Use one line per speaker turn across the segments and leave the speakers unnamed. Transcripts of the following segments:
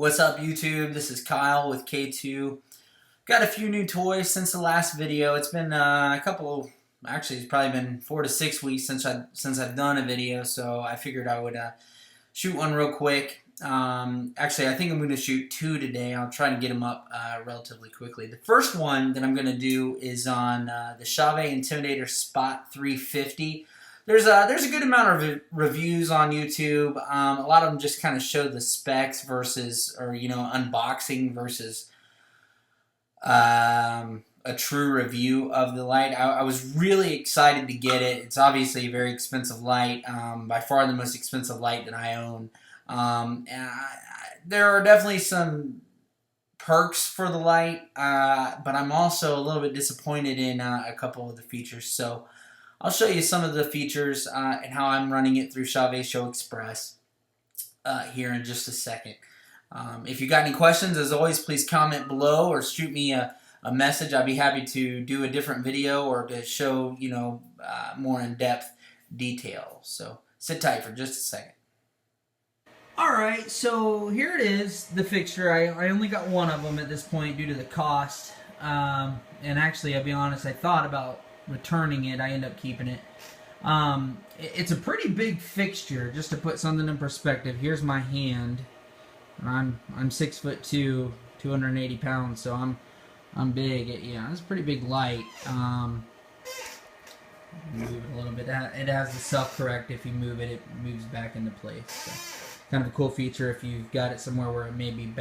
What's up, YouTube? This is Kyle with K2. Got a few new toys since the last video. It's been actually it's probably been 4 to 6 weeks since I've done a video, so I figured I would shoot one real quick. Actually, I think I'm going to shoot two today. I'll try and get them up relatively quickly. The first one that I'm going to do is on the Chauvet Intimidator Spot 350. There's a good amount of reviews on YouTube. A lot of them just kind of show the specs versus, or unboxing versus a true review of the light. I was really excited to get it. It's obviously a very expensive light, by far the most expensive light that I own. There are definitely some perks for the light, but I'm also a little bit disappointed in a couple of the features. So I'll show you some of the features and how I'm running it through Chauvet ShowXpress here in just a second. If you got any questions, as always, please comment below or shoot me a message. I'd be happy to do a different video or to show, more in-depth detail. So sit tight for just a second. Alright, so here it is, the fixture. I only got one of them at this point due to the cost. And actually, I'll be honest, I thought about returning it. I end up keeping it. It's a pretty big fixture. Just to put something in perspective, here's my hand. I'm 6'2", 280 pounds, so I'm big. It's a pretty big light. Move it a little bit. It has the self-correct. If you move it, it moves back into place. So, kind of a cool feature if you've got it somewhere where it may be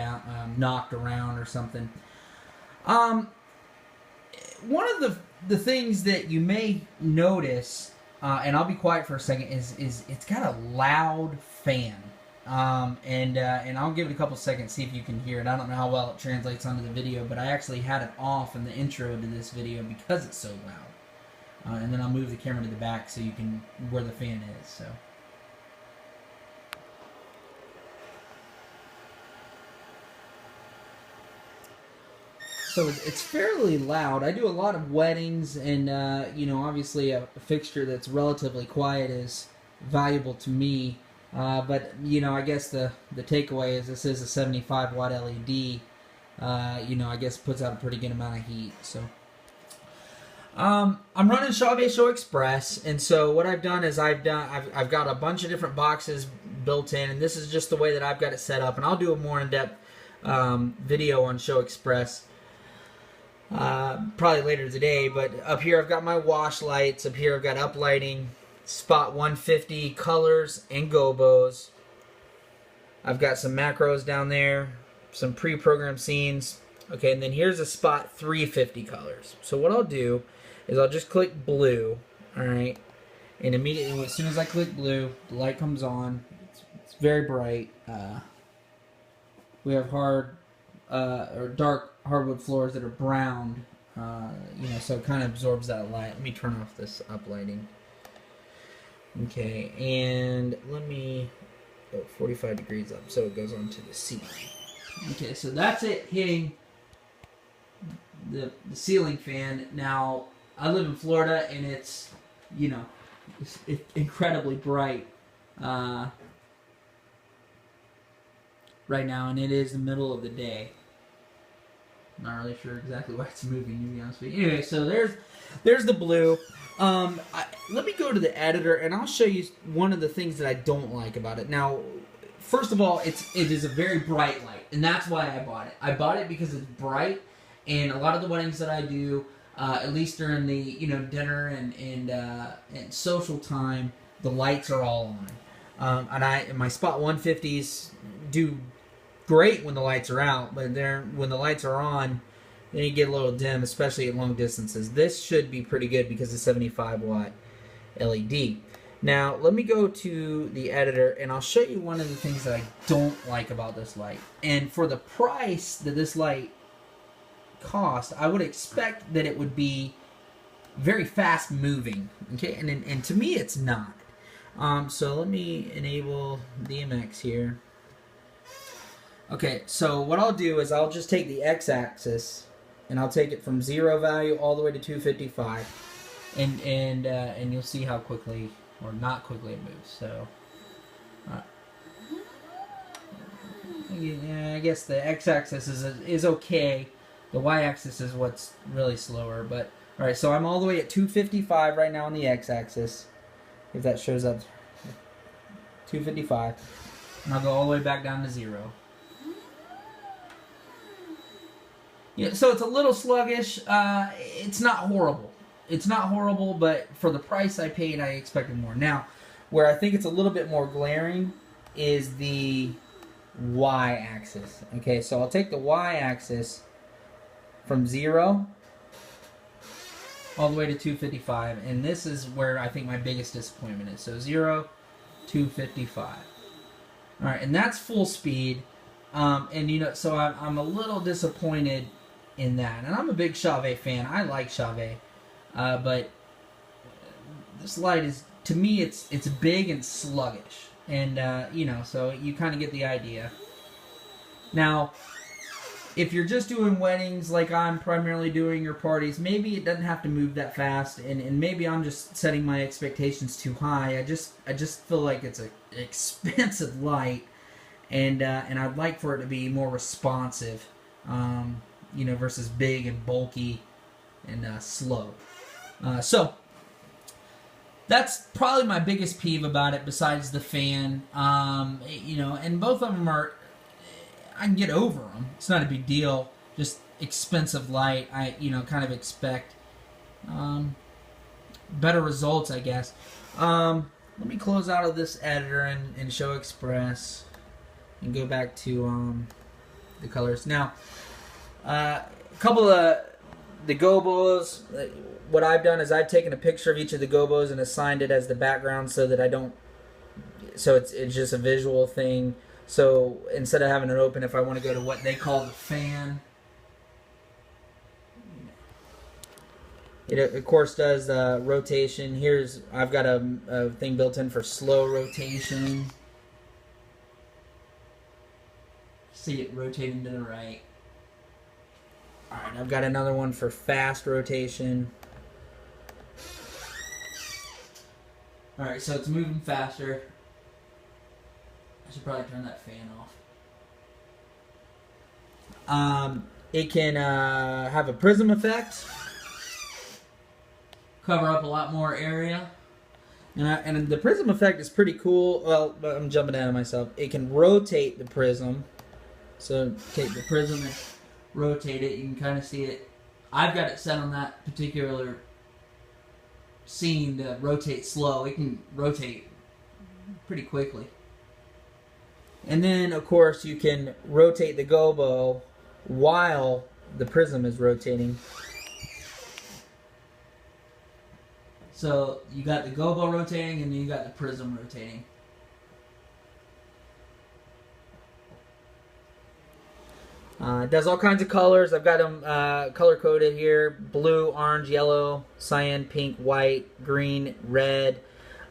knocked around or something. One of the things that you may notice, and I'll be quiet for a second, is it's got a loud fan. And I'll give it a couple seconds, see if you can hear it. I don't know how well it translates onto the video, but I actually had it off in the intro to this video because it's so loud. And then I'll move the camera to the back so you can where the fan is. So it's fairly loud. I do a lot of weddings, and obviously a fixture that's relatively quiet is valuable to me. But I guess the takeaway is this is a 75 watt LED. I guess puts out a pretty good amount of heat. So I'm running Chauvet ShowXpress, and so what I've done is I've got a bunch of different boxes built in, and this is just the way that I've got it set up. And I'll do a more in-depth video on ShowXpress probably later today. But up here I've got my wash lights. Up here I've got uplighting, Spot 150 colors and gobos. I've got some macros down there, some pre-programmed scenes. Okay, and then here's a Spot 350 colors. So what I'll do is I'll just click blue, alright, and immediately as soon as I click blue, the light comes on. It's very bright. We have hard or dark hardwood floors that are brown, so it kind of absorbs that light. Let me turn off this uplighting. Okay, and let me go 45 degrees up so it goes onto the ceiling. Okay, so that's it hitting the ceiling fan. Now, I live in Florida, and it's incredibly bright right now, and it is the middle of the day. Not really sure exactly why it's moving, to be honest with you. Anyway, so there's the blue. Let me go to the editor, and I'll show you one of the things that I don't like about it. Now, first of all, it is a very bright light, and that's why I bought it. I bought it because it's bright, and a lot of the weddings that I do, at least during the dinner and social time, the lights are all on. And my Spot 150s do great when the lights are out, but when the lights are on, then you get a little dim, especially at long distances. This should be pretty good because it's 75 watt LED. Now, let me go to the editor, and I'll show you one of the things that I don't like about this light. And for the price that this light cost, I would expect that it would be very fast moving. Okay, and to me, it's not. So let me enable DMX here. Okay, so what I'll do is I'll just take the x-axis, and I'll take it from 0 value all the way to 255, and you'll see how quickly or not quickly it moves. So, yeah, I guess the x-axis is okay. The y-axis is what's really slower. But all right, so I'm all the way at 255 right now on the x-axis. If that shows up, 255, and I'll go all the way back down to 0. Yeah, so it's a little sluggish. It's not horrible. It's not horrible, but for the price I paid, I expected more. Now, where I think it's a little bit more glaring is the y-axis. Okay, so I'll take the y-axis from 0 all the way to 255, and this is where I think my biggest disappointment is. So 0, 255. All right, and that's full speed. And you know, so I'm a little disappointed in that. And I'm a big Chauvet fan. I like Chauvet, but this light is, to me, it's big and sluggish, and you know, so you kind of get the idea. Now, if you're just doing weddings like I'm primarily doing, or parties, maybe it doesn't have to move that fast, and maybe I'm just setting my expectations too high. I just feel like it's an expensive light, and I'd like for it to be more responsive, you know, versus big and bulky and slow. So that's probably my biggest peeve about it, besides the fan. You know, and both of them are, I can get over them. It's not a big deal. Just expensive light. I, you know, kind of expect better results, I guess. Let me close out of this editor in ShowXpress and go back to the colors. Now, a couple of the gobos. What I've done is I've taken a picture of each of the gobos and assigned it as the background, so that I don't. So it's just a visual thing. So instead of having it open, if I want to go to what they call the fan, it of course does rotation. I've got a thing built in for slow rotation. See it rotating to the right. Alright, I've got another one for fast rotation. Alright, so it's moving faster. I should probably turn that fan off. It can have a prism effect, cover up a lot more area, and the prism effect is pretty cool. Well, I'm jumping ahead of myself. It can rotate the prism, so take the prism and rotate it. You can kind of see it. I've got it set on that particular scene to rotate slow. It can rotate pretty quickly. And then, of course, you can rotate the gobo while the prism is rotating. So you got the gobo rotating, and then you got the prism rotating. It does all kinds of colors. I've got them color-coded here. Blue, orange, yellow, cyan, pink, white, green, red.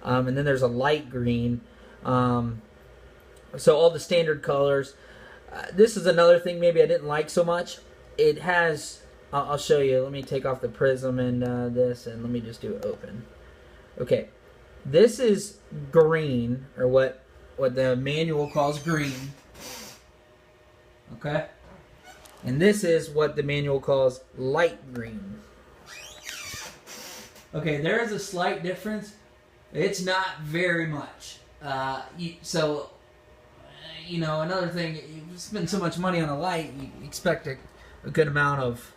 And then there's a light green. So all the standard colors. This is another thing maybe I didn't like so much. It has, I'll show you. Let me take off the prism and this, and let me just do open. Okay, this is green, or what the manual calls green. Okay, and this is what the manual calls light green. Okay, there is a slight difference. It's not very much. So, you know, another thing, you spend so much money on a light, you expect a good amount of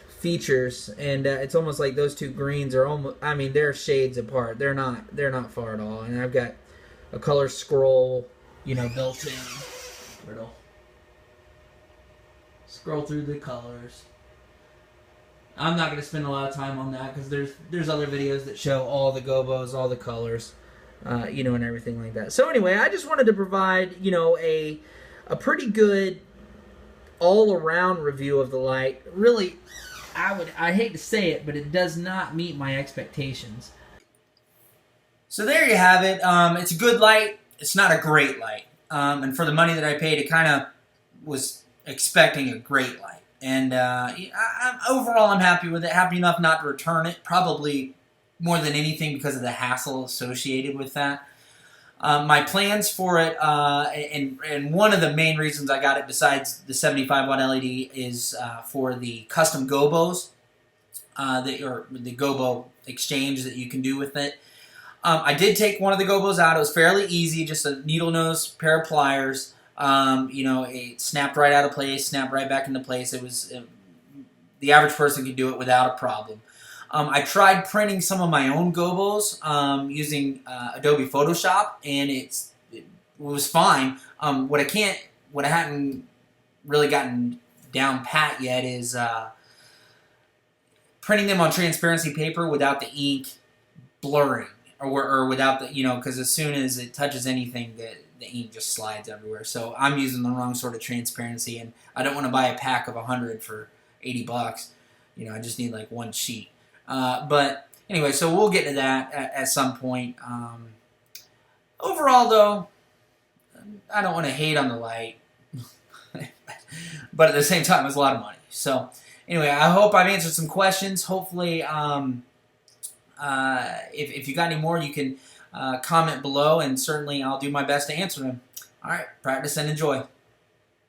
features, and it's almost like those two greens are almost, I mean, they're shades apart. They're not far at all. And I've got a color scroll, you know, built in, where it'll scroll through the colors. I'm not going to spend a lot of time on that, because there's other videos that show all the gobos, all the colors, you know, and everything like that. So anyway, I just wanted to provide, you know, a pretty good all-around review of the light. Really, I hate to say it, but it does not meet my expectations. So there you have it. It's a good light. It's not a great light. And for the money that I paid, it kind of was expecting a great light. And overall, I'm happy with it. Happy enough not to return it. Probably more than anything because of the hassle associated with that.
My plans for it, and one of the main reasons I got it besides the 75 watt LED is for the custom gobos, or the gobo exchange that you can do with it. I did take one of the gobos out. It was fairly easy, just a needle nose pair of pliers. It snapped right out of place, snapped right back into place. The average person could do it without a problem. I tried printing some of my own gobos using Adobe Photoshop, and it was fine. What I hadn't really gotten down pat yet is printing them on transparency paper without the ink blurring, or without the, because as soon as it touches anything, the ink just slides everywhere. So I'm using the wrong sort of transparency, and I don't want to buy a pack of 100 for $80. I just need like one sheet. But anyway, so we'll get to that at some point. Overall, though, I don't want to hate on the light, but at the same time, it's a lot of money. So anyway, I hope I've answered some questions. Hopefully, if you got any more, you can comment below, and certainly I'll do my best to answer them. All right, practice and enjoy.